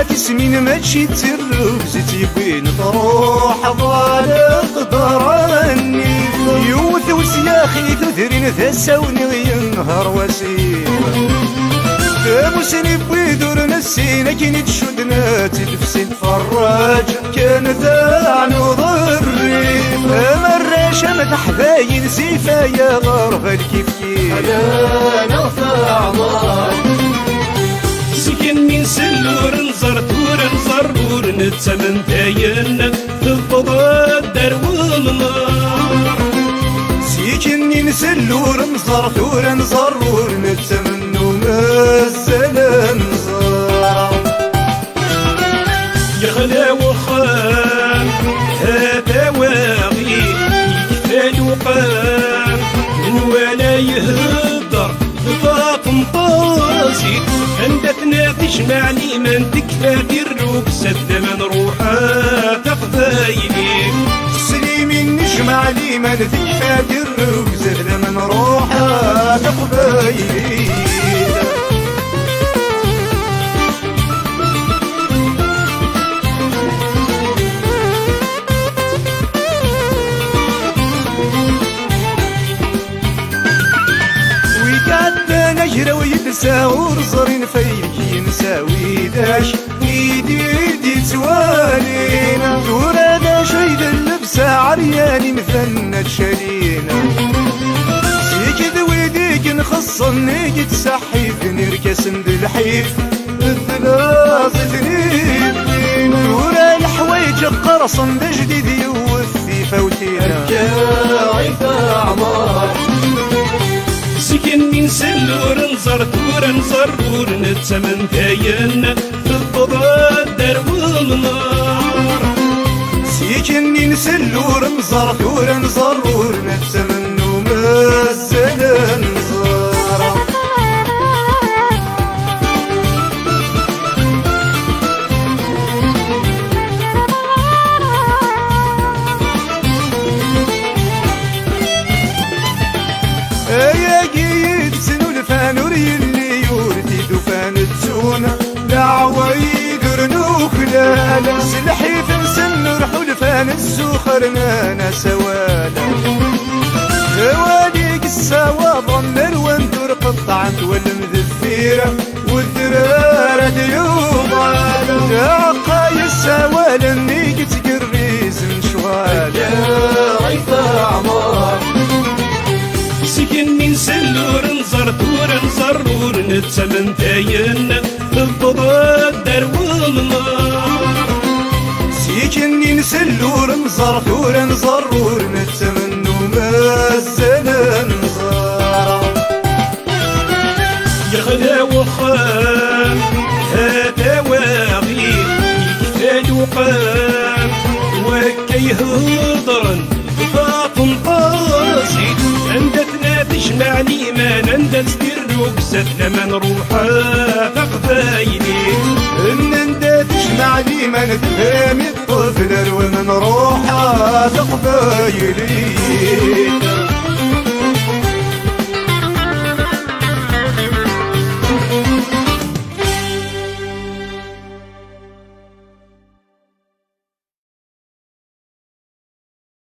تسمين ماشي تسرف تيبين تروح ضالق دراني يوث وسياخي تثرين ثساوني ينهر وسيم مسني بيدور نسينا كي تشدنا تلفسين فراج كان ذا نضري مرة شمت حباين سيفا يا غرف الكيف كيف انا نغفى عمار سكن من سلور نزر تور نزرور نتسمن تاين تفضل والنار سيكن من سلور نزر تور نزرور نتسمنو مزل نزار يغلى وخان هذا واغي يكفى وقام من ولا يهدر بطاقم طاسي عند تنافش مع الإيمان تكفى ديروك سد من روحها تقبايلي سليمين نجمع الإيمان تكفى ديروك سد من روحها تقبايلي نجرى ويتساور صرين فيك نساوي داش ايدي توالينا دورا داش ايد اللبسة عرياني مثنى تشالينا سيك ذويديك نخصني قد سحيف نركس ند الحيف الثلاثة دورا الحوايج قرصن بجديد يوفي فوتينا الكاعي عمار سكن من سلور نزر تور نزرور نتسمن تاين تفضل والنار سيكن من سلور نزر تور نزرور نتسمنو مزل نزار لا سلحي في مسنر حلفان السخرنا نسوالا هواليك السوا ضمن وانتر قطعت والمذفيرة والدرارة ديوضالا تعقاي السوالا نيك تقريز من شوالا عيفا عمار سكن من سلور نزر تور نزرور نتسمن تاين تفضل والنار سيكن من سلور نزر تور نزرور نتسمنو مزل نزار يغلى وخان هذا واغي يكفى وقام وكي هضرن بطاقم قاسي عند تنافش مع الإيمان عند تديروك سد من روحها تقبايلي ان انت تجمع الإيمان تفهم الطفل ومن روحها تقبايلي